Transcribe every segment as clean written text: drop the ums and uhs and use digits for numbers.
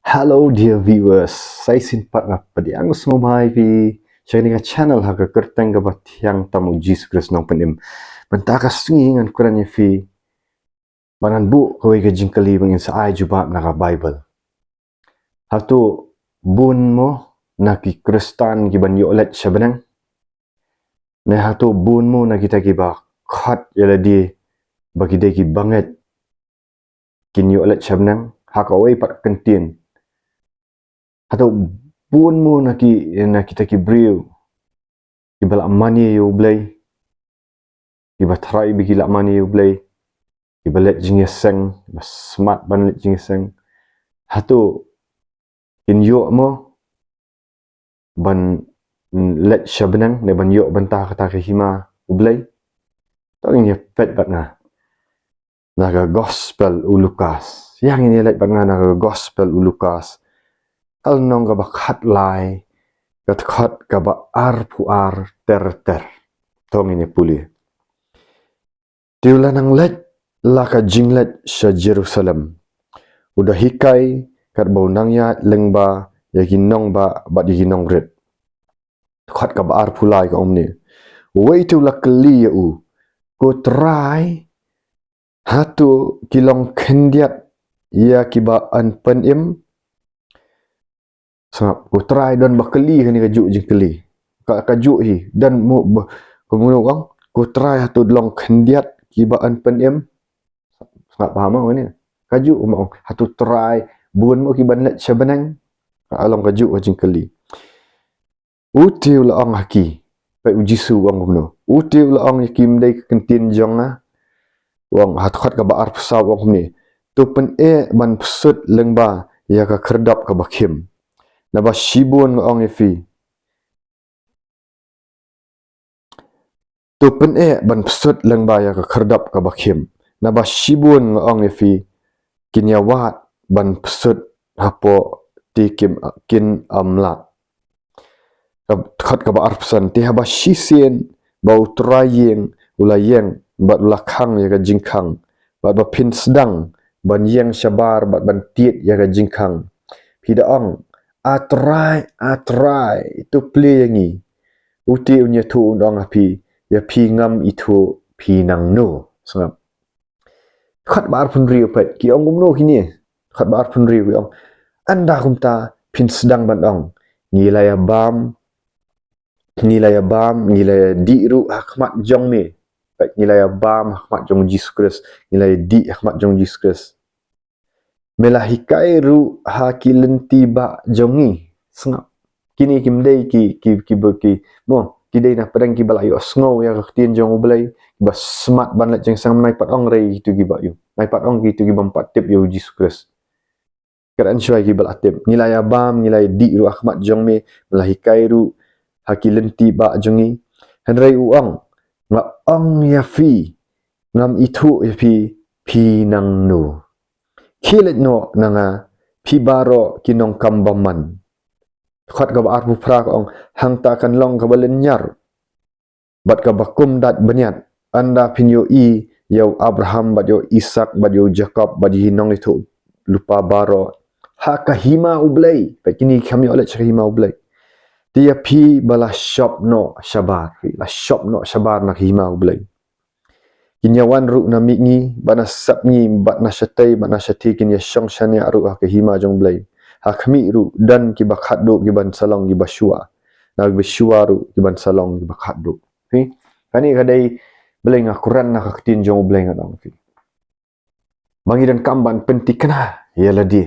Hello dear viewers, saya simpat apa di ang semua vi saya dengan channel haga kerteng ke batiang tamu Jesus Christ nong penim. Mentaka sungi ngan kurangnya vi banan bu kawai ke jingkali bangin sa ai jubab naka Bible. Hatu bun mo naki Kristan ki ban yolet sabenang. Ne hatu bun mo na kita ki ba khat yala di bagi de ki banget kin yolet sabenang hakawai pat kentin. Atau bun mo na kita ki brio ibala mani yu blay iba try bigila mani yu blay iba let jingeseng iba smart ban let jingeseng hatu in yo mo ban let shabnang ne ban yo bantah kata ke hima blay to ini pet bat na naga gospel ulukas yang ini let bat na naga gospel ulukas al nong ga bakhat lai gat khat ga ba ar pu ar ter tong ini puli tiulah nang let laka jinglet sha Jerusalem udah hikai kat bau nang ya lengba ya ginong ba ginong red khat ka ba ar pulai ka omni wei tiulah keli ya u ko try hatu kilong kendiat ya kiba an penim sangap ko try don bakeli kan ka ju jing keli ka ju hi dan mu penguno kang ko try hatu long kendiat kiba an penim sangap paham apa ni kaju mo hatu try bun mo kiban let sabenang along kaju jing keli utiu la ong haki pe ujisu wang gumno utiu la ong yakim dai kentin jonga wang hat ka ba ar psa wang ni tu pen ban psut lengba ya ka kerdap ka bakim na ba shibun ong ifi tu pen ban psut lengba ya ka kerdap ka bakim na ba shibun ong ifi kinyawat ban psut hapo tikim kin amla khat ka ba arpsan ti haba shisien bau trayeng ulayeng bat lakhang ya ga jingkhang bat ba pin sedang ban yeng shabar bat ban tiet ya ga jingkhang pidaong atrai itu ple yangi uti unya tu undang api ya pi ngam itu pi nang no sangap khat bar pun riu pet ki ong gumno kini khat bar pun riu ong anda kumta pin sedang ban ong ngilaya bam ngilaya diru hikmat jong me baik ngilaya bam hikmat jong Jesus Christ ngilaya di hikmat jong Jesus Christ melahikai ru hakilenti ba jongi sengap kini kimdei ki mo kidei na pedang ki balayo sngow ya ktien jong ublai ba smart ban let jeng sang nai pat ong rei itu gi ba yu nai pat ong gitu gi bam pat tip yo Jesus Christ keran syai ki balatip ngilaya bam ngilaya di ru hikmat jong me melahikai ru hakilenti ba jongi henrei uang nga ong ya fi ngam itu ya pi nang nu kilet no nanga pi baro kinong kambaman khat ka ba arpu pra ka ong hang ta kan long ka balen nyar bat ka bakum dat banyat anda pinyo i yo Abraham bat yo Ishak bat yo Jacob bat hinong itu lupa baro hakahima ublai pakini kami oleh hima ublai dia pi bala shop no shabar la shop no shabar nak hima ublai kinyawan ru na mingi bana sapni bat na shatai bat na shati kin ya shong shane aru ha hima jong blai ha khami ru dan ki bakhat do ki ban salong ki basua na basua ru ki ban salong ki bakhat do hi kani kadai blai nga Quran na ka tin jong blai nga dong fi bangi dan kamban pentikna yala di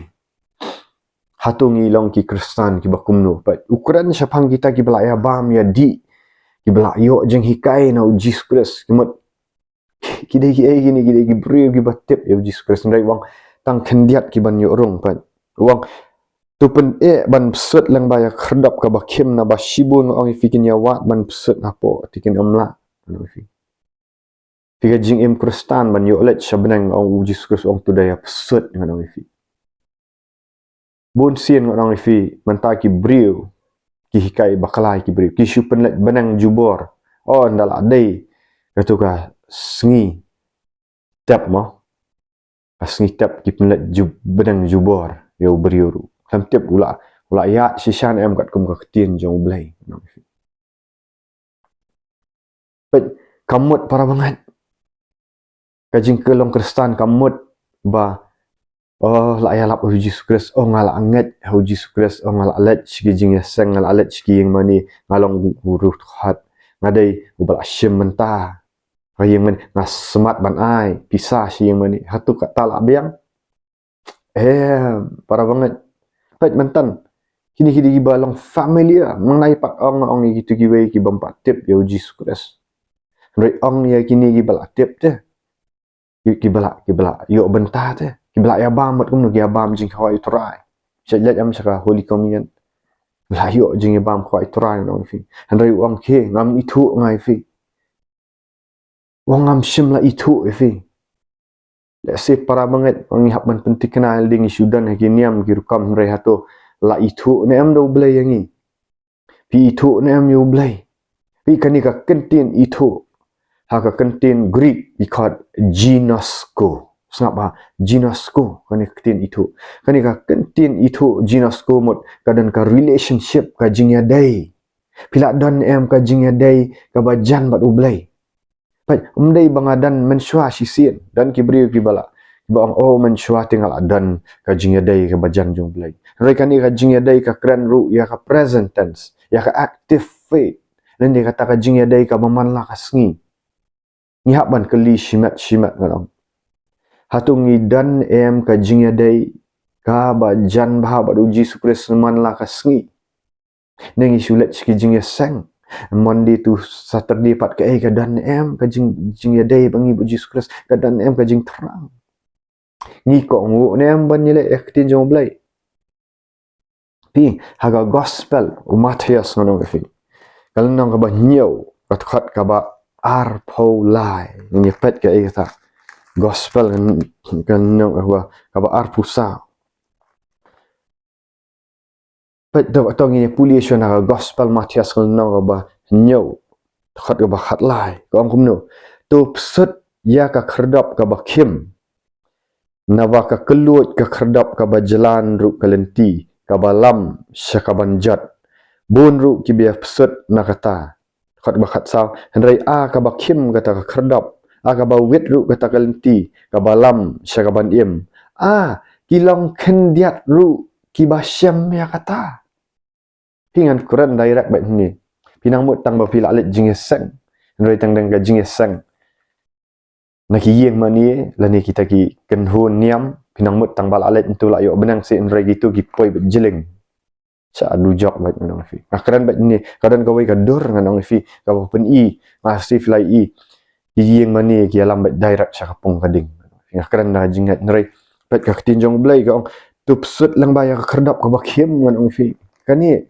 hatungi long ki Kristan ki bakumno pat ukuran syapang kita ki belaya bam ya di ki belayo jeng hikai na Jesus Christ kimot kidai ki gini kidai ki brio ki batip ya Jesus Christ ndai wang tang kendiat ki ban yo rong pat wang tu pen ban psut lang baya kherdap ka bakim na bashibun ong fikin ya wat ban psut hapo tikin amla no fi tiga jing im Kristan ban yo let shabnang ong Jesus Christ ong tu daya psut ngano fi bun sien ngorang ifi mentaki brio ki hikai bakalai ki brio ki shupen let benang jubor oh ndala dei katu ka sngi tap mo sngi tap ki penlet benang jubor yo brio ru tham tiếp ula ya shishan em kat kum ka tien jong blai pet kamut para bangat kajing kelong kristan kamut ba la ya lap Jesus Christ ngala anget Jesus Christ ngala let sigi jing seng ngala let sigi yang mani ngalong guru hat ngadai ubal asyim mentah yang man ngasmat ban ai pisah si yang mani hatu kat talak biang para banget pet mentan kini balong familiar mengenai pak ong gitu giwe ki bampat tip ya Jesus Christ Rei ong ya kini gibala tip te gibala yo bentah te gibala ya bam mat kum ya bam jing khawai try sejat am saka holy communion la yo jing ya bam khawai try nong fi han rei ong ke ngam itu ngai fi wong ngam sim la itu fi la se para banget ngi hab man penting kenal ding sudan ha kiniam giru kam rei hato la itu ne am do blai yangi pi itu ne am yo blai pi kanika kentin itu haka kentin Greek ikat ginosko snap ba ginosko kani kentin itu kani ka kentin itu ginosko mot kadan ka relationship ka jingya dai pila dan em ka jingya dai ka bajan bat ublai pai umdai bangadan mensua sisin dan kibri kibala bang mensua tinggal adan ka jingya dai ka bajan jong blai rai kani ka jingya dai ka kran ru ya ka present tense ya ka active faith dan dia kata ka jingya dai ka mamanla ka sngi ngihap ban keli shimat ngalong hatung dan em ka jingya dai ka ba jan ba ba uji sukres man la ka sngi nengi sulet ski jingya sang monday tu saturday pat ka ka dan em ka jingya dai bangi uji sukres ka dan em ka jing terang ngi ko ngu ne em ban nile ektin jong blai pi haga gospel Matius ngono fi kalau nang ka ba nyau ka ka ba arpolai ini pet ke kita gospel kan nang bahwa kaba arpusa pet do tong ini pulis na gospel Matias kan nang kaba nyo khat kaba khat lai ko kum no to psut ya ka kherdap kaba kim nawa ka kelut ka kherdap kaba jalan ru kalenti kaba lam syakaban jat bun ru ki bia psut na kata khat bakhat saw henrai ka bakim kata ka kherdap ka ba wit ru kata kalenti ka balam syakaban im kilong kendiat ru ki basyam ya kata pingan Quran direct bat ni pinang mut tang ba pila alit jingeseng henrai tang dang ka jingeseng naki yeng mani lani kita ki kenhun niam pinang mut tang bal alit tu la yo benang si henrai gitu ki poi jeling sa dujak bat nang fi akran bat ni kadan kawai ka dor nang fi ka pen i masih fly i yeng mani ki alam bat direct sa kapung kading akran na jingat nrai bat ka tinjong blai ka tu psut lang baya ka kerdap ka bakhim nang fi kani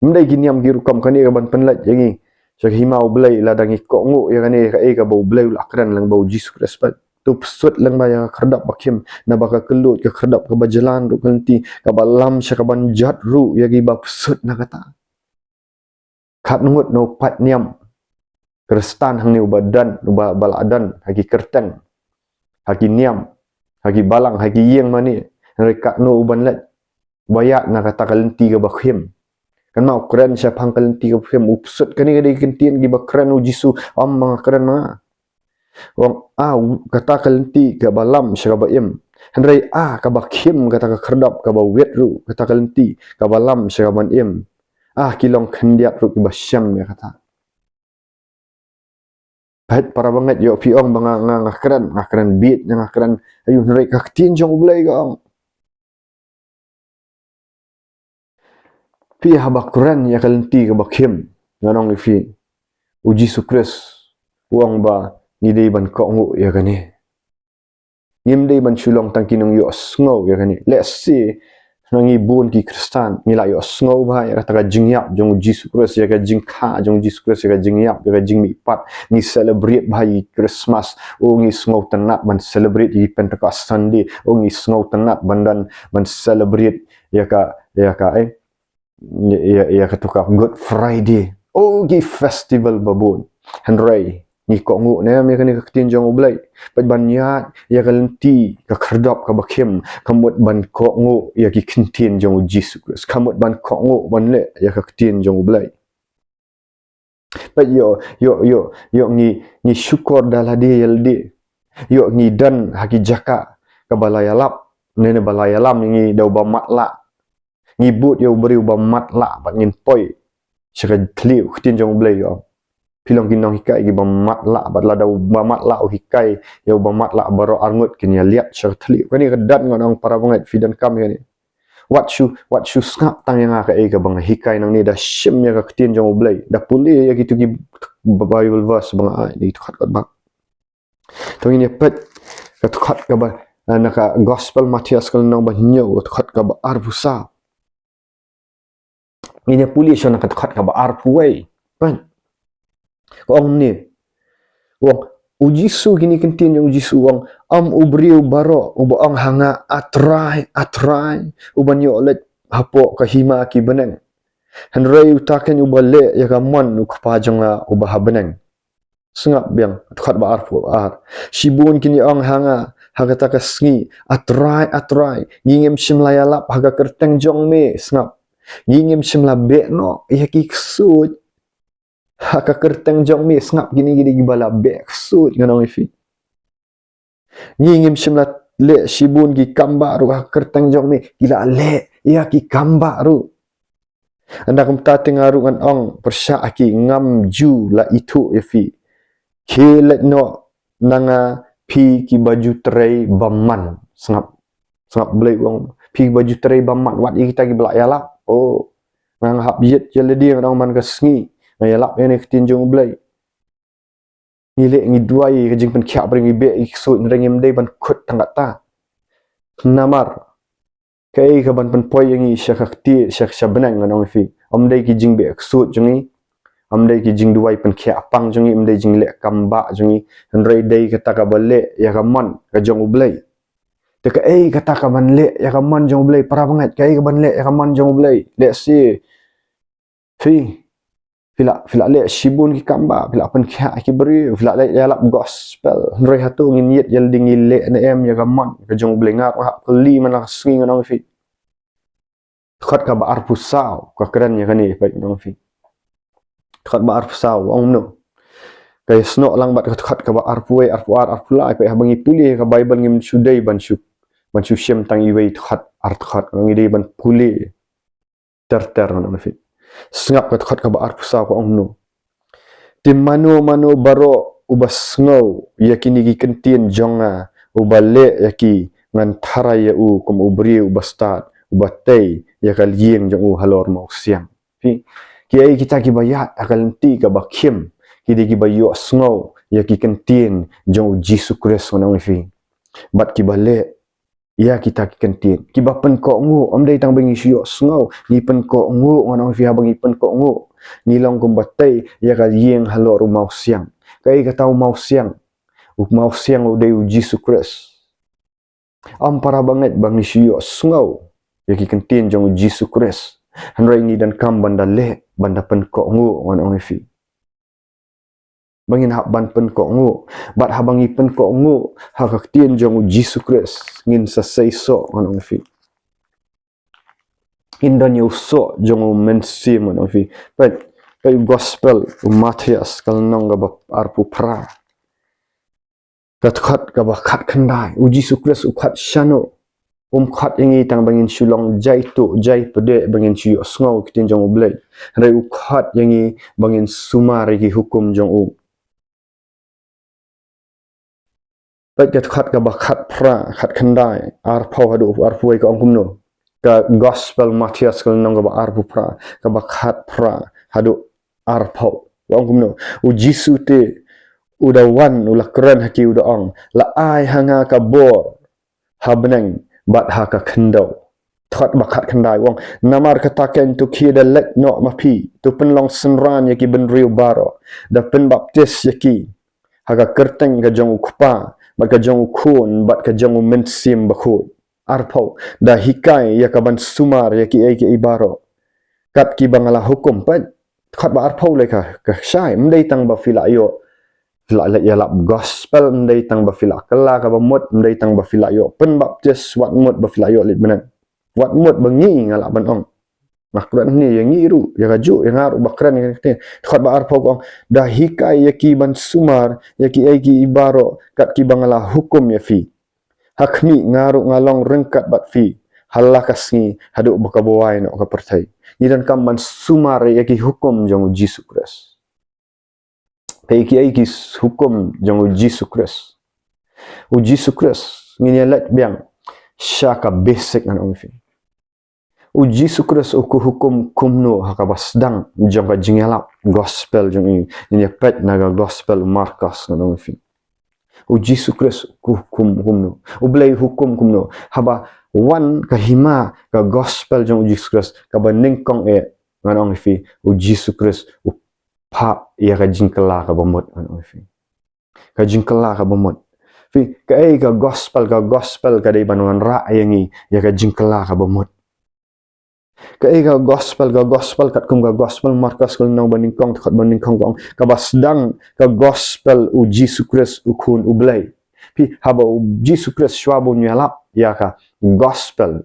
mendai giniam giru kam kani ka ban penlat yangi sa himau blai ladangi ko ngu ya kani ka ka bau blai akran lang bau Jesus Christ tu psut lang baya kerdap bakim na baka kelut ka kerdap ka bajalan ru kanti ka balam sya ka banjat ru ya gi bab psut na kata khat ngut no pat niam kristan hang ni badan baladan hagi kerteng hagi niam hagi balang hagi yeng mani reka no uban let bayak na kata kalenti ka bakhim kan mau keren sya phang kalenti ka bakhim upsut kani ga kentin gi bakran u jisu am mga keren ma wong kata kalenti ka balam sya ka baim henrai ka bakhim kata ka kherdap ka ba wet ru kata kalenti ka balam sya ka ban im kilong khendiat ru ki basyam ya kata pet para banget yo piong banga ngakran beat ngakran ayu henrai ka tin jong ulai ga pi habakuran ya kalenti ka bakhim nganong fi uji sukres wong ba ngidei ban ko ngu ya kani ngimdei ban sulong tangkinong yo sngo ya kani let's see nangi bun ki kristan ngila yo sngo ba ya kata jingyap jong Jesus Christ ya ka jingkha jong Jesus Christ ya ka jingyap ya ka jingmi pat ni celebrate bhai Christmas ngi sngo tanat ban celebrate di Pentecost Sunday ngi sngo tanat bandan ban celebrate ya ka ya ka tukar Good Friday gi festival babun henry ni kok ngu ne mi kan ka tin jong ublai pat ban ya kalenti ka khardop ka bakem kamut ban kok ngu ya ki kintin jong Jesus Christ kamut ban kok ngu ban le ya ka tin jong ublai pat yo ni syukur daladi yaldi yo ni dan haki jaka ka balayalap ne balayalam ni dau ba matla ni but yo beri ba matla pat ngin poi syaka tliu tin jong ublai yo pilong kinong hikai gi ba matla bat la dau ba matla o hikai yo ba matla baro arngut kin ya liap syaka tliu kani kedat ngonong para bangai fidan kam ni what you skap tang yang ka e ka bang hikai nang ni da shim ya ka tin jong ublai da puli ya gitu gi Bible verse bang ai ni khat kat bang to ini pet ka khat ka ba naka gospel Matias kal nang ba nyo khat ka ba arbusa ini puli so naka khat ka ba arpuai kan ko ong ni wong ujisu kini kentin yang ujisu wong ubriu baro ubang hanga atrai uban yo let hapo kahima ki beneng hanrei utaken ubale ya kamon ukpajanga ubah beneng sengap biang khat ba arpu shibun kini ong hanga hagata kasngi atrai ngingem shimlayalap haga kerteng jong me sengap ngingem shimla be no ya ki ksut haka kerteng jong me sengap gini gibala be ksut nganong ifi ngingem shimla le shibun gi kamba ru haka kerteng jong me gila le ya ki kamba ru anda kumta tengaru ngan ong persya aki ngam ju la itu ifi kilet no nanga pi ki baju terai baman sengap beli wong pi baju terai baman wat kita ki belak yalap oh nang hap yet jeledi nang man kasngi nang yalap ni ketinjung belai nile ngi duai ke jing pen kyak bring ibe iksut nrengem dei ban khut tangata namar kai ka ban pen poi ngi syakakti syak benang nang fi om dei ki jing be iksut jungi amdai ki jing duai pen khia pang jungi amdai jing le kamba jungi hanrei dei kata ka bale ya kaman ka jong ublai te ka kata ka ban le ya kaman jong ublai para bangat kai ka ban le ya kaman jong ublai le si fila le shibun ki kamba fila pen khia ki beri fila le ya lap gospel hanrei hatu ngin yet yel ding le na em ya kaman ka jong ublai ngak ha kli mana singi ngang fi khat ka ba arpusau ka keren ya kani pa ngang fi khat ba arpusau ong no kay sno lang bat khat ka ba arpuai arpulai pa bangi puli ka bible ngim sudai ban su shem tang iwei khat ngi dei ban puli ter no fi sngap khat ka ba arpusau ko ong no tim mano baro ubas ngau yakini gi kentin jonga ubale yaki ngan thara ya u kum ubri ubastat ubatei yakal yeng jong u halor mau siang fi kiai kita ki bayat akal ti ka bakim kidi ki bayo sngo ya ki kentin jong Jesus Christ nang fi bat ki bale ya kita ki kentin ki ba pen ko ngu am dei tang bengi sio sngo ni pen ko ngu nang fi abangi pen ko ngu ni long kum batai ya ka yeng halor mau siang kai ka tau mau siang u dei Jesus Christ am para banget bangi sio sngo ya ki kentin jong Jesus Christ hanrei ni dan kam banda le banda pen ko ngu ngan fi bangin hak ban pen ko ngu bat habangi pen ko ngu hak tien jong Jesus Christ ngin sa seiso ngan fi indan yo so jong mensim ngan fi but kay gospel Matias kal nong ga arpu pra khat ka ba khat khandai Jesus Christ khat shano khat ingi tang bangin sulong jai pede bangin siyo sngo kitin jong ublai rei khat yangi bangin sumari ki hukum jong u pat khat ka ba khat pra khat khandai ar phau hadu ar puai ka ongkum no ka gospel Matias kal nong ba ar pu pra ka ba khat pra hadu ar phau ongkum no jisu te uda wan ula keren haki uda ong la ai hanga ka bor habneng bat ha ka khendo thot bakhat khandai wong namar kataken tu khi da let no mapi tu penlong senran yaki ben riu baro da pen baptis yaki haga kerteng ga jong ukpa bat ka jong khun bat ka jong mensim bakhu arpau da hikai yakaban sumar yaki ibaro kat ki bangala hukum pat khat ba arpau le ka shai mdei tang ba fila yo Fila let ya lap gospel ndai tang ba fila kala ka ba mot ndai tang ba fila yo pen baptis wat mot ba fila yo lit benan. Wat mot bengi ngalak ban ong. Makran ni yang ngiru ya gaju yang ngaru bakran yang kete khot ba ar pokong dah hikai ya ki ban sumar ya ki ai ki ibaro kat ki bangala hukum ya fi. Hakmi ngaru ngalong rengkat bat fi. Halakasngi haduk bakabawai no ka pertai. Ni dan kam ban sumar ya ki hukum jong Yesus Kristus. Kai ki hukum jong Yesus Kristus. Yesus Kristus ngini let biang syaka basic an ong fi. Yesus Kristus uku hukum kumno hakabas dang jong ka jingalap gospel jong ini pet naga gospel Markus an ong fi. Yesus Kristus hukum kumno. Ublay hukum kumno haba wan kahima ka gospel jong Yesus Kristus ka baningkong ngan ong fi Yesus Kristus pa ya ka jingkala ka bomot ngan ong fi ka jingkala ka bomot fi ka gospel ka dai banuan ra yangi ya ka jingkala ka bomot ka gospel kat kum ka gospel Markus kul nang baningkong kat baningkong kong ka basdang ka gospel Yesus Kristus ukun ublay pi haba Yesus Kristus shwabo nyalap ya ka gospel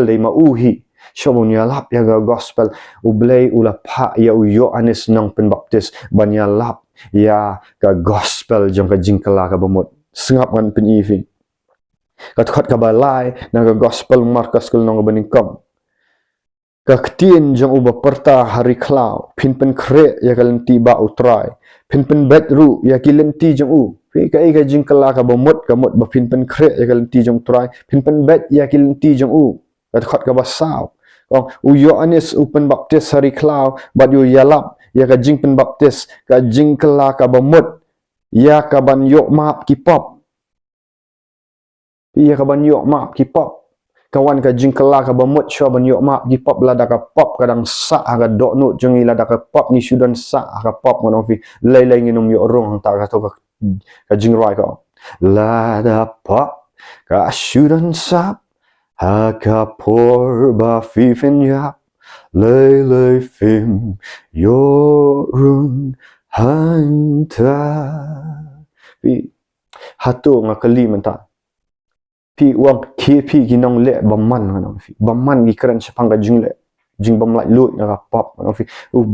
dai mauhi shwabo nyalap ya ka gospel ublay ula pa ya uyo anis nang penbaptis banyalap ya ka gospel jong ka jingkala ka bomot sengap ngan penifi kat ka balai nang ka gospel Markus kul nang baningkong ka ketien jong uba perta hari klau pinpen kre ya kalenti ba utrai pinpen betru ya kilenti jong u ka jingkala ka bomot ka mot ba pinpen kre ya kalenti jong trai pinpen bet ya kilenti jong u kat ka basau kong uyo anis upen baptis hari klau bat yu yalap ya ka jingpen baptis ka jingkala ka bomot ya ka ban yok map kipop ya ka ban yok map kipop kawan ka jingkala ka bamut syo ban yok map gi pop lada ka pop kadang sa ka dok nut jongi lada ka pop ni sudan sa ka pop ngono fi lai nginum yo rong ta ka to ka jingrai ka lada pop ka sudan sa ha ka por ba fi fin ya lai fim yo run hanta fi hatu ngakali menta pi wang KP ginong le baman ngono fi baman gi keren sepang ka jing bam lai lut nga pop ngono fi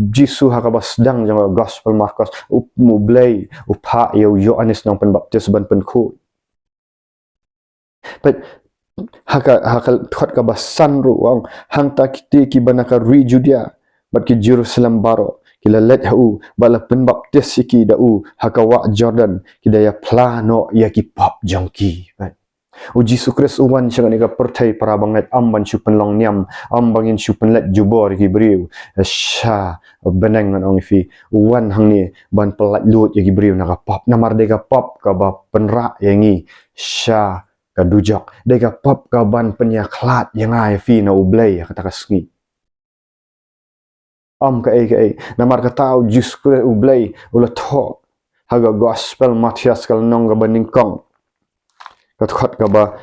Jesu ha ka basdang jang gospel Markus mu blay pa yo anis nang penbaptis ban penku but hakal thot ka basan ru wang hangta kiti ki banaka ri judia bat ki Jerusalem baro kila let hu bala penbaptis ki da u hakawa Jordan kidaya plano ya ki pop jangki right? Yesus Kristus uwan siya ka pertai para banget amban syupen long niam ambangin syupen let jubor ki briu sya beneng ngan ong fi uwan hang ni ban pelat lut ya ki briu naka pop namar de ka pop ka ba penra yangi sya ka dujak de ka pop ka ban penyaklat yang ai fi na ublay kata kasngi ka namar ka tau Yesus Kristus ublay ula thok haga gospel Matias kal nong ka baningkong kat ka ba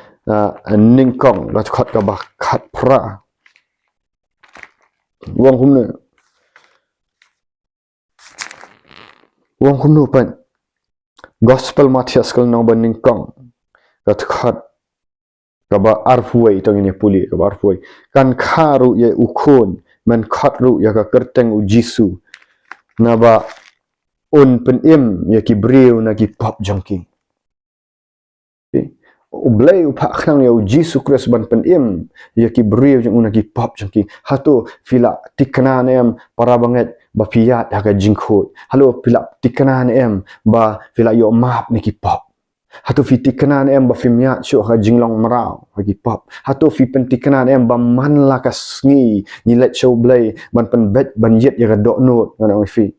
ningkong kat ka ba khat pra wong kumno pan gospel Matias kal nong ba ningkong kat ka ba arfuai tong ini puli ka ba arfuai kan kharu ye ukon man khatru ya ka kerteng u Jesu na ba un pen im ya ki breu na ki pop jongki ublay upa khnang ya Yesus Kristus ban pen im ya ki breu jong una ki pop jongki hatu fila tikna nem para banget ba piat ha ka jingkhot halo fila tikna nem ba fila yo map ni ki pop hatu fi tikna nem ba fimya syo ka jinglong marau ha ki pop hatu fi pen tikna nem ba man la ka sngi ni let show blay ban pen bet ban yet ya ka dok not ngana fi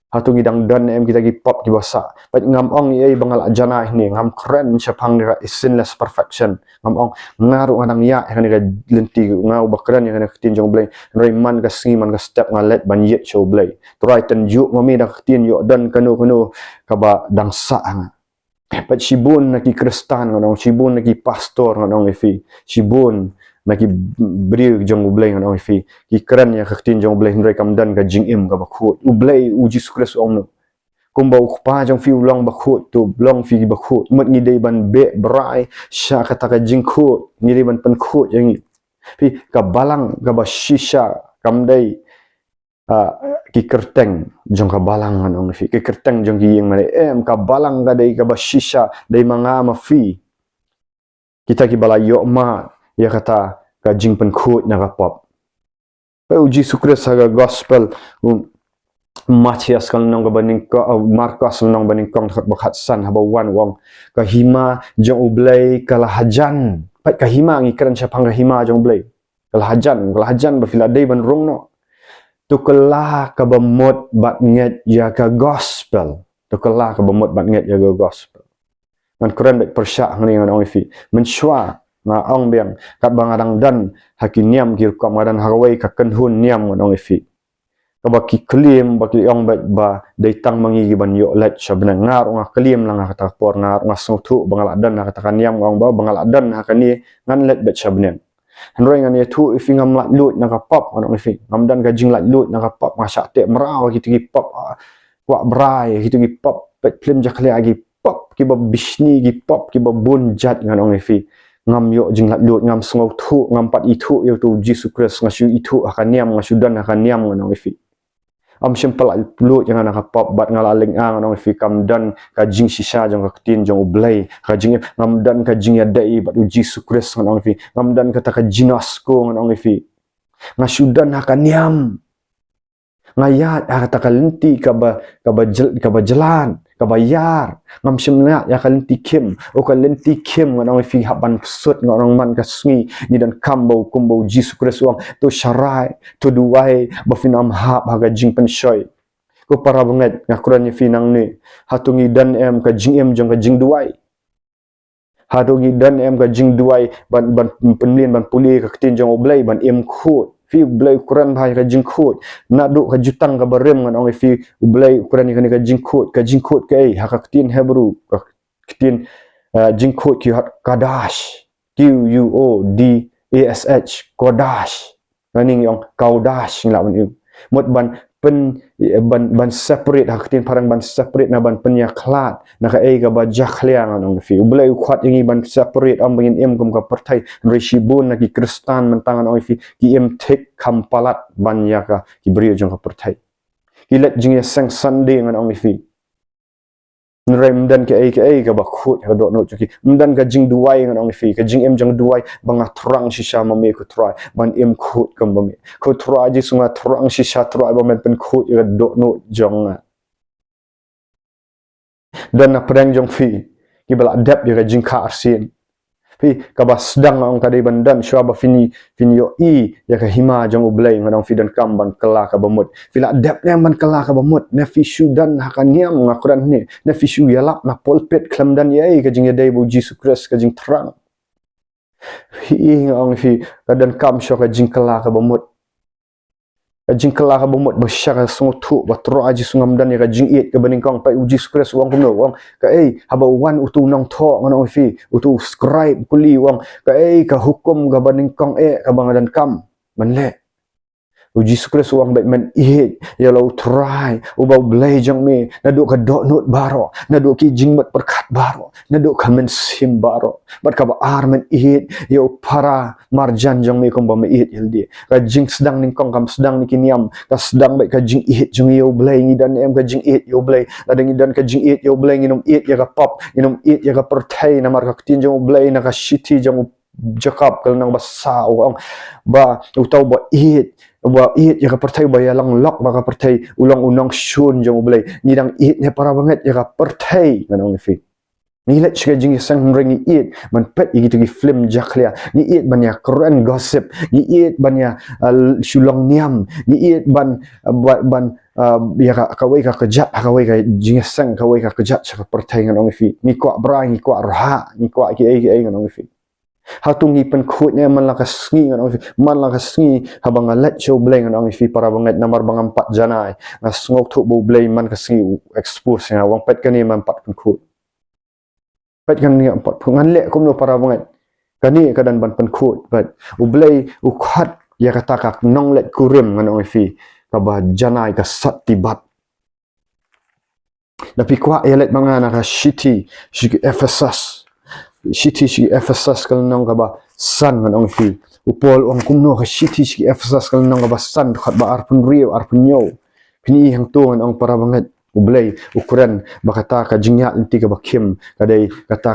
hatu ngidang dan em kita gi pop di basa pat ngam ong ye bangal jana ni ngam keren chapang ni sinless perfection ngam ong ngaru ngadang ya kan ga lenti ngau bakran yang tin jong blay rayman ka singi man ka step ngalet ban yet show blay try ten ju mami dak tin yo dan kanu ka ba dangsa nga pat sibun na ki kristan ngong sibun na ki pastor ngong fi sibun na ki briu jong ublay ngong fi ki keren ya ka tin jong blay ndray kam dan ka jing im ka ba khot ublay u Yesus Kristus ong no kumbau pa jong fi long bakhut tu long fi bakhut mut ngi dei ban be brai sha kata ka jingkhut ngi dei ban penkhut yang pi ka balang ka ba shisha kam dei ki kerteng jong ka balang an ong fi ki kerteng jong ki yang mane ka balang ka dei ka ba shisha dei manga ma fi kita ki bala yo ma ya kata ka jing penkhut na ka pop Jesus Christ ha gospel Matias kal nong baning ko Markus nong baning kong bakhat san haba wan wong kahima jong ublay kalahajan pat kahima ngi kran siya pang kahima jong ublay kalahajan ba filadey ban rong no tu kala ka bamot bat nget ya ka gospel tu kala ka bamot bat nget ya ka gospel man kran bek persya ngani ngan ong fi menshwa na ong beng kat bangadang dan hakiniam gir ko madan hawai ka kenhun niam ngan ong fi kabaki kelim baki ong ba daitang mangi ban yo let sabna ngar nga kelim lang kata por ngar nga sotu bangaladan kata kaniam ong ba bangaladan hakani ngan let bet sabna hanroi ngan yetu if ngam lat lut na ka pop ono if ngam dan gajing lat lut na ka pop masa te meraw gitu gi pop wa brai gitu gi pop pet film jakle agi pop ki ba bisni gi pop ki ba bunjat ngan ong if ngam yo jing lat lut ngam sngau thu ngam pat itu yo tu Jesus Christ ngasu itu hakaniam ngasudan hakaniam ngan ong if am simpel lut yang anak pop bat ngalaling ang nong fikam dan kajing sisa jong katin jong ublay kajing ngam dan kajing ya dai bat Jesus Christ nong fi ngam dan kata kajinas ko nong fi ngasudan hakaniam ngayat kata kalenti kaba jalan kabayar ngam simna ya kalenti kim o kalenti kim nong fi haban sut nong man kasngi ni dan kambau kumbau Jesus Christ wang tu syarai tu duai bafinam hab haga jing penshoy ko para banget ngakuran ni finang ni hatungi dan em ka jing em jong ka jing duai hatungi dan em ka jing duai ban penlin ban puli ka tin jong oblay ban em khut fi ublay Quran bhai ka jing khut na du ka jutang ka barem ngan ong fi ublay Quran ni ka jing khut ka ai ha ka tin Hebrew ka tin jing khut ki hat kadash QUODASH kodash nganing yong kaudash ngla ban mot ban separate hak tin parang ban separate na ban penya klat na ka ai ka ba jakhliang anong fi ublay khat ingi ban separate am bangin em kum ka perthai rishibun na ki kristan mentangan ong fi ki em tek kampalat ban ya ka ki brio jong ka perthai ki let jing ya sang sunday ngan ong fi nrem dan ke ai ka ba khut ka do no chuki mdan ka jing duai ngan ong fi ka jing em jang duai banga thrang shisha ma me ko try ban em khut kam ba me ko try ji sunga thrang shisha try ba men pen khut ya do no jong dan na prang jong fi ki bala dep ya ka jing ka arsin fi ka ba sedang ong ka dei bandan shwa ba fini yo ya ka hima jong ublay ngan ong fi dan kam ban kala ka bamut fila dep ne ban kala ka bamut na fi shu dan hakaniam ngakuran ni na fi shu ya lap na pulpit klam dan ye ka jing ya dei bu Jesus Christ ka jing terang hi ong fi ka dan kam shwa ka jing kala ka bamut jing kala ka bamut basyara sung thu batro aji sungam dan ya ka jing it ka baning kong pa Jesus Christ wang kumno wang ka haba wan utu nang tho ngan ong fi utu scribe kuli wang ka ka hukum ka baning kong ka bangadan kam manle Jesus Christ wang baik man ya lau try ubau blay jang me nadu ka do not baro nadu ki jing mat perkat baro nadu ka men sim baro bat ka ba ar men ya para marjan jang me kom ba me hildi ka jing sedang ning kong kam sedang ni kiniam ka sedang baik ka jing jang yo blay ngi dan em ka jing yo blay ladang dan ka jing yo blay nginum ya ka pop nginum ya ka pertai na mar ka tin jang blay na ka shiti jang jakap kal nang basa wang ba utau ba wa ya ka pertai ba yalang lok ba ka pertai ulang unang shun jang ublay ni dang ne para banget ya ka pertai nganong fi ni let chga jing sang ring man pet igi tu film jaklia ni ban ya Quran gossip ni ban ya shulong niam ni ban ya ka wai ka kejat ka wai ka jing sang ka wai ka kejat cha ka pertai nganong fi ni kwa bra ni kwa rha ni kwa ki ai nganong fi hatungi pen khut ne man la kasngi ngan ong man la kasngi habang let show bleng ngan ong fi para banget namar bang 4 janai na ngok thu bo bleng man kasngi expose nga wang pet kani man 4 pen khut pet kan ni 4 ngan le kum no para banget kani kadan ban pen khut but ublei u khat ya kata kak nong let kurim ngan ong fi ka ba janai ka sat tibat Tapi kuat ya let mangana ka shiti shiki Ephesus. Shiti shiki Ephesus kal nong ka ba san kan ong fi. Upol ong kumno ka shiti shiki Ephesus kal nong ka ba san khat ba arpun rio arpun nyo. Pini hang tu kan ong para banget ublay ukuran bakata ka jingya inti ka bakim kadai kata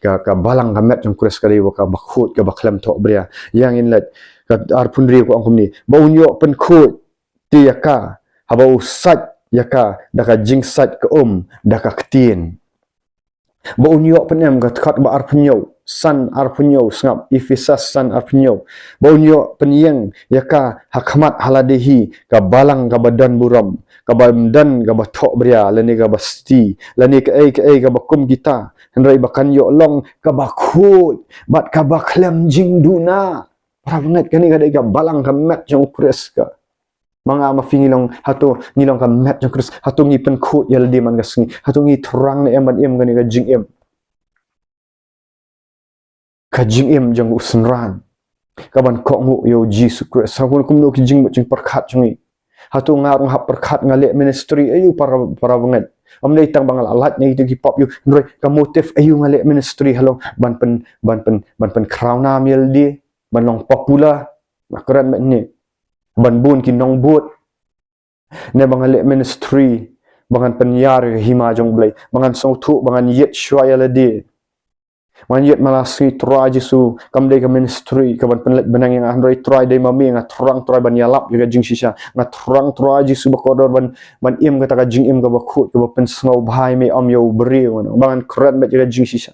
ka balang ka met jong kures kadai ka bakhut ka baklem tok bria yang inlet ka arpun rio ko ong kumni baunyo pen khut ti yaka haba usat yaka daka jingsat ke daka ketien baunyo penem ka khat ba arpunyo san arpunyo sngap Efesus san arpunyo baunyo penyeng yaka hakmat haladehi ka balang ka badan buram ka badan ka bathok bria lani ka basti lani ka ai ka bakum kita henrai bakan yo long ka bakhut bat ka baklem jingduna para banget kani kadai ka balang ka mat jong kures ka mga mafingilong hato ngilong ka met jong kris hato ngi pen khut yal di man gasngi hato ngi terang ne eman em gani ka jing em jong usnran kaban ko ngu yo Jesus Christ hakun kum no ki jing jing perkhat jungi hato ngarung hap perkhat ngale ministry ayu para banget amnei tang bangal alat ne itu ki pop yu ndroi ka motif ayu ngale ministry halong ban pen crown am yal di ban long popular makaran mat ni ban bun ki nong but ne bangale ministry bangan penyar hima jong blai bangan song thu bangan yet shwaya ladi man yet malasngi try jisu kam dei ka ministry ka ban penlet benang yang androi try dei mami nga terang try ban yalap juga jing sisa nga terang try jisu bakodor ban im kata ka jing im ka bakhut ka pen sngau bhai me am yo beri bangan keren bet juga jing sisa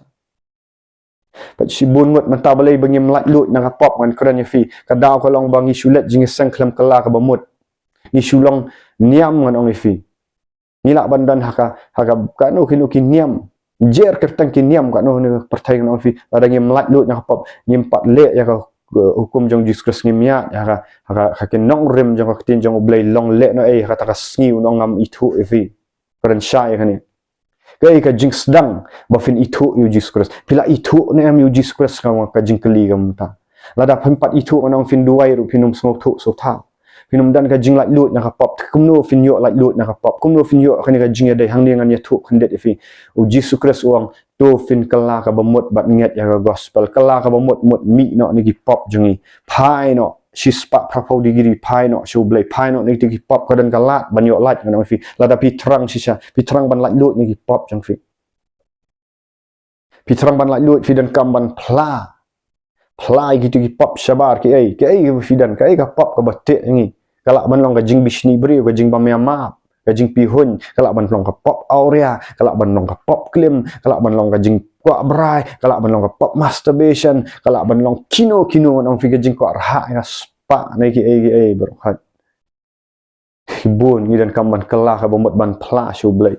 pat si bun ngot man tabalai bangi mlat lut na pop man keren ya fi kadaw ko long bangi sulet jing sang klam kala ka bamut ni sulong niam ngan ong fi nilak bandan haka kanu kinu kiniam jer kertang kiniam kanu ne pertai ngan ong fi ada ngi mlat lut na pop nyimpat le ya ka hukum jong Jesus ngimya ya ka kinong rim jong ka tin jong blai long le no kata ka sngiu no ngam itu fi keren syai kani kai ka jing sedang bafin itu yu Jesus Christ pila itu ne am yu Jesus Christ ka jing keli ka muta lada pempat itu anong fin duai ru pinum smok thu so tha pinum dan ka jing lak lut na ka pop kumno fin yo lak lut na ka pop kumno fin yo ka ni ka jing dai hang dengan ya thu khandet fi u Jesus Christ uang to fin kala ka bamut bat nget ya ka gospel kala ka bamut mut mi no ni ki pop jungi pai no si spak prapo digiri pai no show blai pai no ni ki pop ka dan kalat ban yo lat ngam fi lada pi terang sisa pi terang ban lak lut ni ki pop jang fi pi terang ban lak lut fi dan kam ban pla gitu ki pop syabar ki ai fi dan ka pop ka batek ni kalak ban long ka jing bisni bri ka jing bamyama ka jing pihun kalak ban long ka pop aurea kalak ban long ka pop klim kalak ban long ka jing kwa brai kalak ban long ka pop masturbation kalak ban long kino nong fi ka jing kwa rha ya spa na ki ai berkat hibun ni dan kam ban kala ka bomot ban pla show blai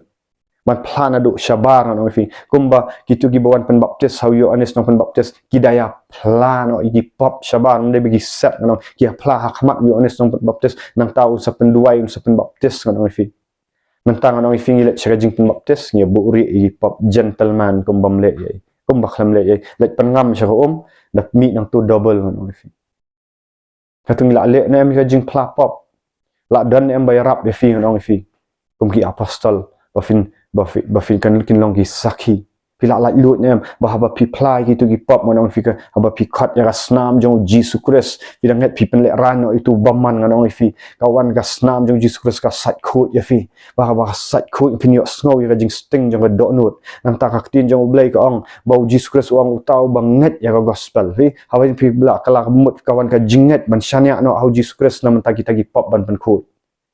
ban plan adu syabar nong fi kumba kitu gi bawan pen baptis how yo anis nong pen baptis kidaya plan o igi pop syabar nde bagi set nong ki pla hakmat yo anis nong pen baptis nang tau sa pen duai sa pen baptis nong fi mentang nong fi ngilet sa jing pen baptis ngi bu ri igi pop gentleman kumbam le ye kumba khlam le ye let pengam sa dak mi nang tu double nong fi katung la le na em ka jing pla pop la dan em bayarap ye fi nong fi kum ki apostol bafin kan kin long ki sakhi pila la lut nem bahaba pi plai gitu gi pop monong fi ka haba pi khat ya snam jong Jesus Christ bidang het pi pen le rano itu baman nganong fi kawan ka snam jong Jesus Christ ka sat khut ya fi bahaba sat khut pin yo snow ya jing sting jong do nut nang ta ka tin jong blai ka ong bau Jesus Christ ong utau banget ya ka gospel fi haba pi bla kala mut kawan ka jinget ban syania no au Jesus Christ nam ta kita gi pop ban pen khut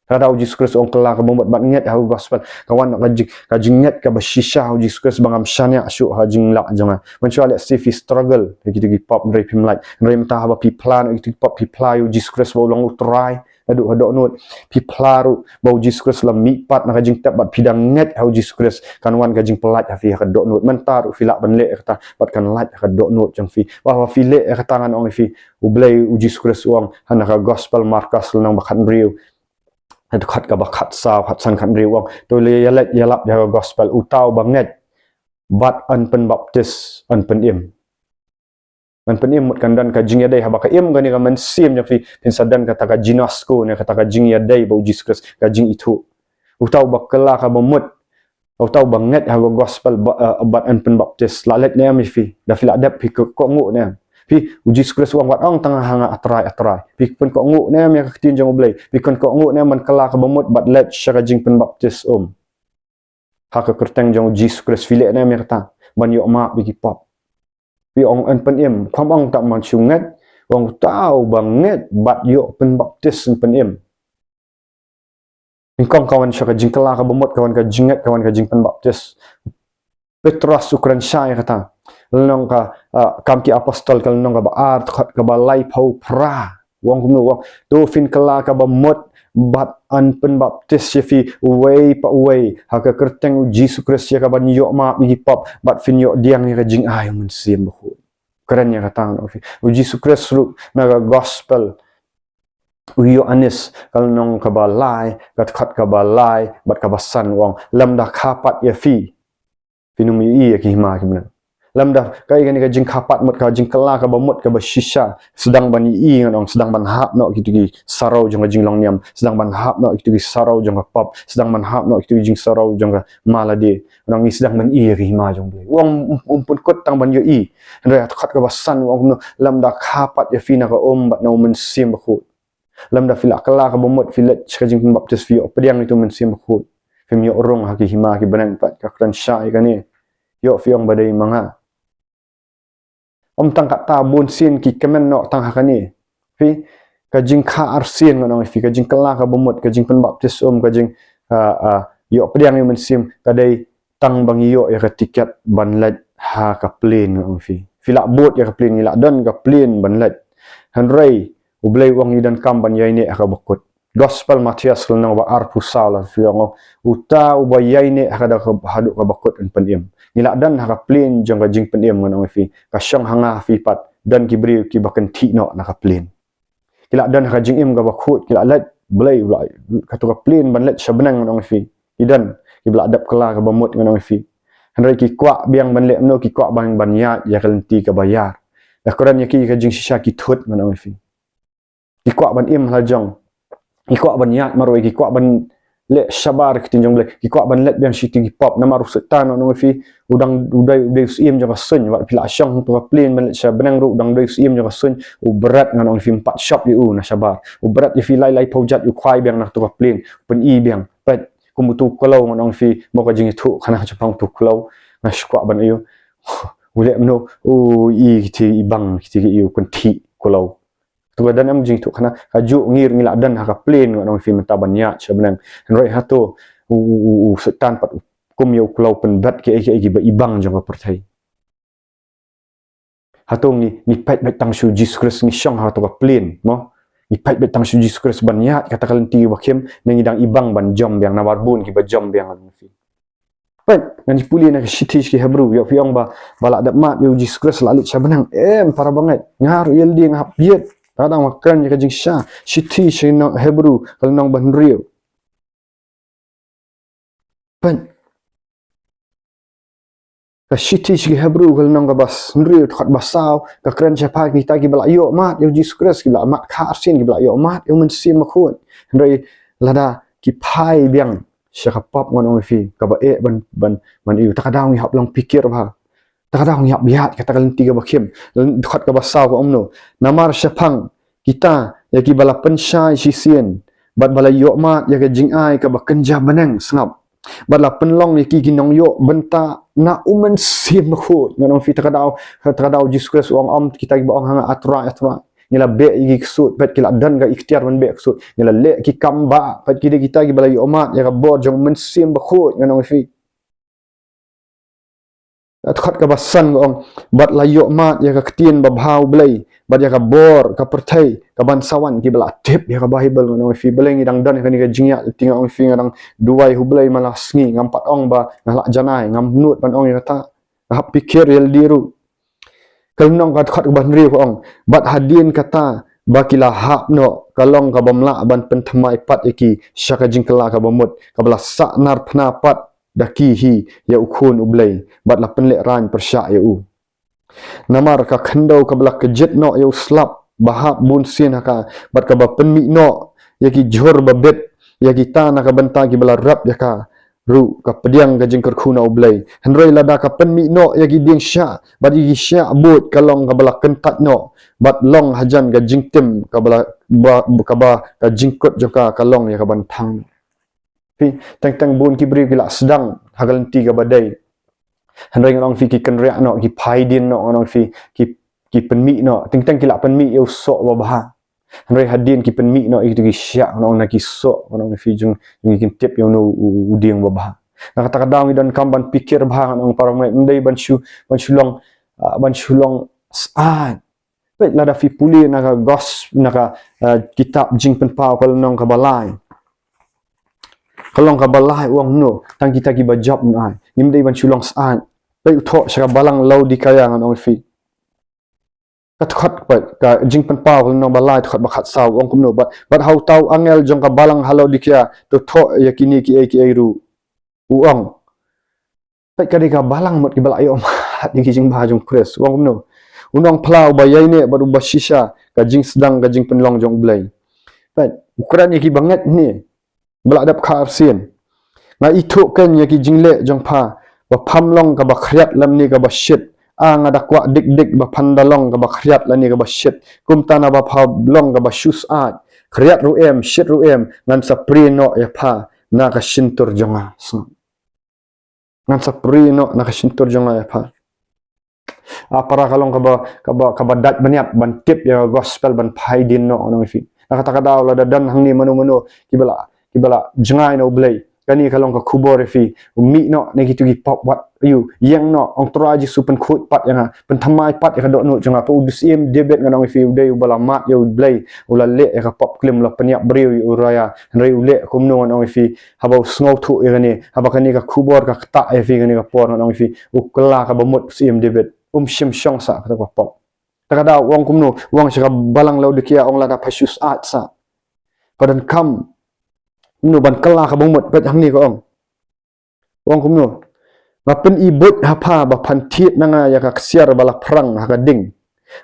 kada Jesus Christ ong kala ka bomot bat nget au gospel kawan ka jinget ka bashisha au Jesus Christ bangam syania syu ha jing la jangan mencuali si struggle gitu gi pop dari pim like dari mta ha pi plan itu pop pi play Jesus Christ bo long try adu hadok not pi plaru bau Jesus Christ lam mi pat na ka jing tap bat pidang nget au Jesus Christ kan wan ka jing pelat ha fi ka dok not mentaru filak ban le kata bat kan lat ka dok not jang fi wa fi le ka tangan ong fi ublai Jesus Christ wang hana ka gospel markas lang bakan riu khat ka bakhat sa khat san khat riwang to le yalet yalap ya gospel utau banget bat an pen baptis an pen im mut kandan ka jing yadai habaka im gani ka man sim yang fi pin sadan kata ka jinasko ne kata ka jing yadai bau Jesus Christ ka jing itu utau bakala ka bomut tahu banget ha gospel bat an penbaptis la let ne mi fi da fi la dap fi ko ngu ne fi uji skres wang wat ong tengah hanga atrai fi pun ko ngu ne mi ka tin jong blai fi kon ko ngu ne man kala ka bamut bat let syaka jing penbaptis ha ka kerteng jong uji skres fi le ne mi kata ban yo ma bi ki pop fi ong an pen im khom ong tak man sungat wang tahu banget bat yo penbaptis pen im ingkong kawan syaka jing kala ka bamut kawan ka jingat kawan ka jing penbaptis Petrus ukuran syai kata lenong ka kam ki apostol kal nong ka ba art ka ba lai phau pra wong kum wong tu fin kala ka ba mot bat an penbaptis fi way pa way ha ka kerteng Jesus Kristus ka ba niyo ma bi pop bat fin yo diang ni ka jing ay mun sim bu keren ya kata no fi Jesus Kristus ru na gospel uyo anis kal nong ka ba lai kat khat ka ba lai bat ka ba san wong lam da khapat ya fi finum yi ya ki ma ki men lam da kai kan ka jing khapat mot ka jing kala ka ba mot ka ba shisha sedang ban yi ngong sedang ban hap no ki gi sarau jong jing long niam sedang ban hap no ki gi sarau jong pop sedang ban hap no ki jing sarau jong malade nong ni sedang ban yi ki ma jong blai wong pun kot tang ban yo yi ndai khat ka ba san wong lam da khapat ya fi na ka bat no men sim ba khut lam da fila kala ka bomot filet ka jing baptis fi opdiang itu men sim khut fim yo rong ha ki hima ki banan pat ka kran syai ka ni yo fi ong badai manga tang kat ta bun sin ki kemen no tang ha ka ni fi ka jing kha arsin ngong fi ka jing kala ka bomot ka jing pen baptis ka jing yo opdiang men sim ka dai tang bang yo ya ka tiket ban let ha ka plane ngong fi fila bot ya ka plane ni la don ka plane ban let hanrei ublay wang idan kam ban yai ne aka bakut gospel Matias nang ba ar pusala fiang uta ubayai ne aka da hadu ka bakut an penim nila dan aka plin jong ka jing penim ngan fi ka syang hanga fi pat dan ki bri ki bakan ti no na ka plin kila dan aka jing im ka bakut kila let blay ka tu ka plin ban let syabenang ngan fi idan ki bla adap kala ka bamut ngan fi hanrai ki kwa biang ban le no ki kwa ban ya ya kalenti ka bayar da koran ya ki ka jing shisha ki thut ngan fi ikwa ban im hajong ikwa ban yat maroi ikwa ban le shabar kitinjong le ikwa ban let biang shiti pop na maru setan no fi udang udai im jong sun wa pila syang tu plane ban sha benang ru udang dai im jong sun u berat ngan fi 4 shop yu na shabar u berat fi lai lai pojat yu khwai biang na tu plane pen i biang pet kumutu kalau ngan fi mo ka jing thu khana chapang tu kalau na shkwa ban yu ule no u i ti ibang ti yu kun thi kalau tu dan am jing tu khana kaju ngir ngila dan ha ka plane ngong fi mata banya chabnang roi hato u setan pat kum yo klau pen bat ke ba ibang jong ka perthai hato ni pait bet tang su Jesus Christ ni syang ha to ka plane mo ni pait bet tang su Jesus Christ banya kata kalen ti ba kem ngidang ibang ban jom biang na barbun ki ba jom biang an fi pet ngani puli na shiti ki hebrew yo fiong ba balak dat mat yo Jesus Christ lalu chabnang para banget ngar yel di ngap yet kadang makan je kajing sha shiti shino hebrew kalau nong ban rio pen ka shiti shi hebrew kalau nong ka bas rio khat basau ka kran chapa kita ki bala yo mat yo Jesus Christ ki bala mat kha arsin ki bala yo mat yo men sim khut ndai lada ki pai biang sha ka pop ngon fi ka ba e ban yu takadang hap long pikir ba takadang hap biat kata kalen tiga bakim khat ka basau ko omno namar syapang kita ya ki bala pensyai sisien bat bala yo mat ya ka jing ai ka bakenja benang sengap bala penlong ya ki ginong yo benta na umen sim khut nganong fi takadau Jesus Christ om kita ki baong hanga atra ngila be gi ksut pat kila dan ga ikhtiar man be ksut ngila le ki kamba pat kita ki bala yo mat ya ka bor jong men sim khut nganong fi khat ka basan gong bat layok mat ya ka ktien ba bhau blai bat ya ka bor ka perthai ka bansawan ki bala tip ya ka bible no fi bleng idang dan ka ni ka jingya tinga ong fi ngadang duai hu blai malas ngi ngam pat ong ba ngalak janai ngam nut pan ong ya ta hap pikir yel diru kalnong ka khat ban ri ko ong bat hadin kata bakila hap no kalong ka bamla ban penthamai pat iki syaka jingkala ka bamut ka bala saknar pnapat daki hi ya ukhun ublai bat la penlek ran persya ya u namar ka khandau ka blak jet no ya slap bahap bun sin ka bat ka ba penmi no ya ki jhor ba bet ya ki ta na ka banta ki bala rap ya ka ru ka pediang ka jingkar khuna ublay henroi lada ka penmi no ya gi ding sha bad gi sha bot kalong ka bala kentat no bat long hajan ka jingtim ka bala ka jingkot joka kalong ya ka bantang fi tang bun ki bri gila sedang hagalenti ka badai henroi ngong fi ki kenria no ki phaidin no ngong fi ki penmi no tang kila penmi eu so wa bah henroi hadin ki penmi no itu ki sya ngong na ki so ngong fi jung ki tip yo no uding wa bah na kata kadang dan kamban pikir bah ngong para mai ndai ban shulong saan pe lada fi puli na ka gos na ka kitab jing pen pau kalau nong ka balai kalong ka balai uang no tang kita ki bajab na nimdai ban shulong saan pe utho saka balang lau di kaya ngong fi khot ka jing pen pau no balai khot bakhat saw ong kum no bat hau tau angel jong ka balang halo dikia to tho yakini ki ai ru uang pe ka ka balang mot ki balai om hat ki jing ba jong kres ong kum no unong plau bayai ne baru basisha ka jing sedang ka jing pen long jong blai pe ukuran ki banget ni balak dap khar sin nga itu kan ki jing le jong pha ba pham long ka ba khriat lam ni ka ba shit ang ada kwa dik ba pandalong ka ba khriat lani ka ba shit kum tana ba pha long ka ba shus at khriat ru em shit ru em ngan sa pri no ya pha na ka shintur jonga ngan sa pri no na ka shintur jonga ya pha para kalong ka ba dat baniat ban tip ya gospel ban phaidin no ono fi na kata daw la dan hang ni mano kibala jangai no blai kani kalong ka khubor fi mi no ne gitu gi pop wat you yang no ong traji supen khut pat yang pen thamai pat ya do no janga pa udus im debet nganong fi udai ubala mat yo blai ula le ka pop klim la peniak briu uraya rei ule kum no nganong fi haba sngow thu ya ni haba kani ka khubor ka ta ya fi kani ka por nganong fi ukla ka bamut sim debet shim shong sa ka pop takada wong kum no wong saka balang lau dikia ong la da pasus at sa padan kam no ban kala ka bangmot pet hang ni ko ong kum no ba pen ibut hapa ba phanthit nanga ya ka siar bala prang ha ka ding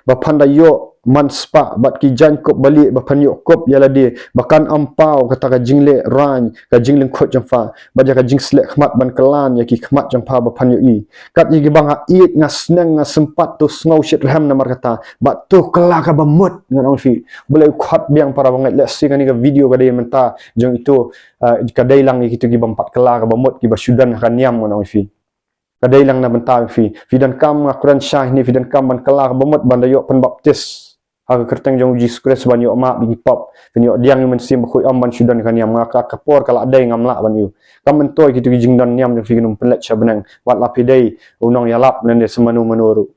ba phanda yo man spa bat ki jan kop bali ba phan yo kop yala de bakan ampau kata ka jingle ran ka jingling khot jang fa ba ja ka jing slek khmat ban kalan ya ki khmat jang fa ba phan yo i kat yi gi banga it nga sneng nga sempat tu snow shit ham na mar kata ba tu kala ka ba mut ngan ong fi boleh khat biang para bangai let's see kan ka video ka de menta jong itu ka dai lang ki tu gi bampat kala ka ba mut ki ba sudan ka niam ngan ong fi kadai lang na banta fi fidan kam Quran syah ni fidan kam ban kala bamut ban dayo pen baptis ha kerteng jong Jesus Christ ban yo ma bi pop pen yo diang men sim khoi am ban sudan kan yam ngaka kapor kala dai ngam la ban yu kam men toy kitu jing dan nyam jong fi gnum pelet chabenang wat la pidai unong yalap nan de semanu menuru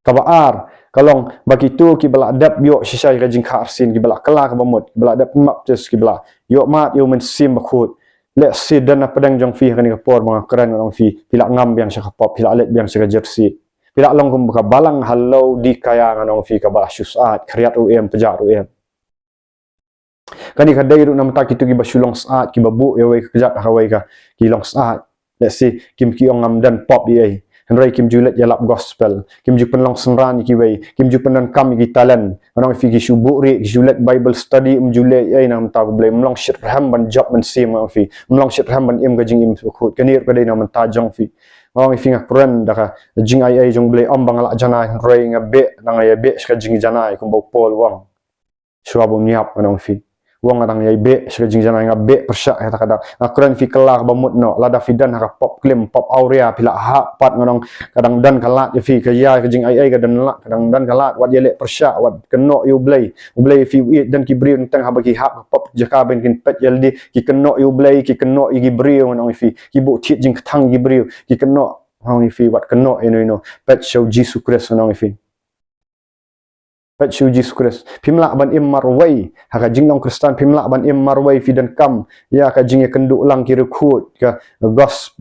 kabaar kalong bagitu ki bala adab yo shisai ka jing khar sin ki bala kala ka bamut bala adab baptis ki bala yo ma yo men sim khoi le si dan padang jong fi kan kapor mga kran ngong fi pila ngam biang sa kapop pila let biang sa jersey pila long kum ka balang hallo di kaya ngong fi ka ba syusat kriat um pejar um kani ka dairu nam ta kitu gi basulong saat ki babu ya wei kejat ka wei ka ki long saat le si kim ki ong ngam dan pop ye henrei kim julet ya lap gospel kim ju pen long senran ki wei kim ju pen kam ki talent ngong fi ki subu ri julet bible study julet ai nam ta blem long shit ham ban job man sim ngong fi long shit ham ban im ga jing im khut kanir ka dei nam ta jong fi ngong fi ngak pren da ka jing ai jong ble om bang la jana henrei nga be nang ya be ska jing jana kum bo pol wang swabu niap ngong fi wong adang yai be sega jing jana nga be persya kata kada akran fi kelak bamut no lada fidan ha pop klim pop aurea pila ha pat ngonong kadang dan kalat fi ka ya jing ai ka dan la kadang dan kalat wat yele persya wat keno yu blai fi dan kibri tang ha bagi ha pop jaka ben kin pet yeldi ki keno yu blai ki keno i gibri ngonong fi ki bu thit jing thang gibri ki keno hong fi wat keno ino pet show Jesus Christ ngonong fi pet show Jesus Christ pimla ban im marwai ha jing long Kristen pimla ban im marwai fidan kam ya ka jing kenduk lang ki rekrut ka gos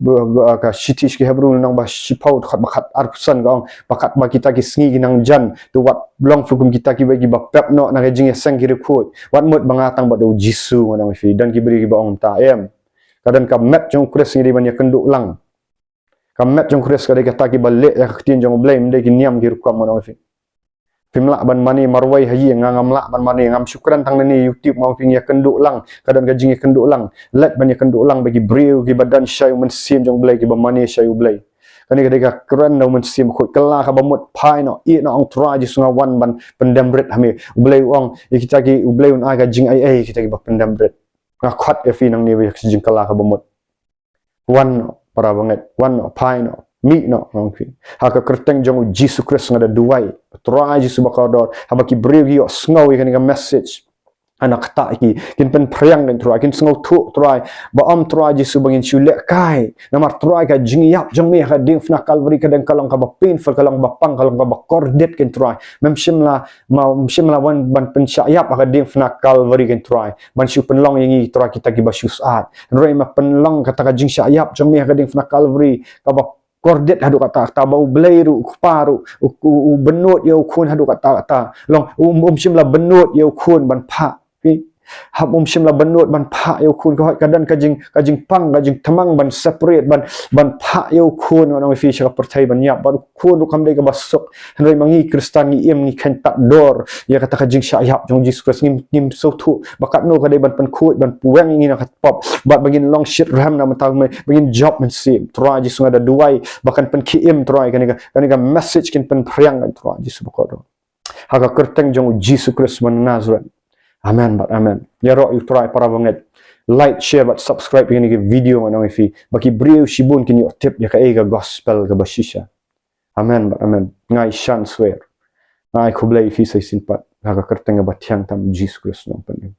ka shitish ki hebru nang ba shipau khat bakhat arpusan gong bakat ba kita ki sngi nang jan tu wat long fukum kita ki bagi ba pep no na jing sang ki rekrut wat mut bangatang ba do jisu nang fi dan ki beri ki ba ong ta em kadan ka met jong Krist ngi ban ya kenduk lang ka met jong Krist ka de kata ki balik ya kitin jong blame de ki niam ki rukam nang fi Pimla ban mani marwai haji ngamla ban mani ngam syukran tang ni YouTube mau ping ya kenduk lang kadan gajing ya kenduk lang let ban ya kenduk lang bagi briu ki badan syayu mensim jong blai ki ba mani syayu blai kani kadega keren no mensim khut kala ka bamut pai no i no ong tra ji sunga wan ban pendamret hami blai ong kita ki blai un aga jing ai kita ki ba pendamret nga khat e fi nang ni ba jing kala ka bamut wan para banget wan pai no mi no ngfi haka kerteng jong Jesus Christ ngada duai try Jesus bakador habaki brigi sngawi kan ga message anak ta ki kin pen priang den try kin sngaw thu try ba am try Jesus bangin chulek kai namar try ka jingyap jong mi ha ding fna calvary ka den kalang ka ba painful kalang ba pang kalang ka ba cordet kin try mem shimla wan ban pen syayap ka ding fna calvary kin try ban shu pen long yangi try kita ki ba shusat roi ma pen long kata ka jing syayap jong mi ha ding fna calvary ka ba kordet hadu kata bau bleiru paru benut yau kun hadu kata long shimla benut yau kun ban pha hab shimla benut ban pha yau kun ka kadan kajing pang kajing tamang ban separate ban pha yau kun orang fi sya percaya ban yap baru kun kam dei ka basuk hendai mangi kristan ni em ni kan tak dor ya kata kajing syayap jong Jesus Christ ngim so thu bakat no ka dei ban pen khut ban puang ingin kat pop bat bagin long shit ram na matang bagin job men sim try Jesus ada duai bahkan pen kim try kanika message kin pen priang kan try Jesus bakodo haka kerteng jong Jesus Christ man Nazareth. Amen, but amen. Ya roh you try para banget. Like, share, but subscribe ini video mana fi. Baki brio shibun kini tip ya ka gospel ka bashisha. Amen, but amen. Ngai shan swear. Ngai kublai fi sai simpat. Haka kerteng ba tiang tam Jesus Christ nang pening.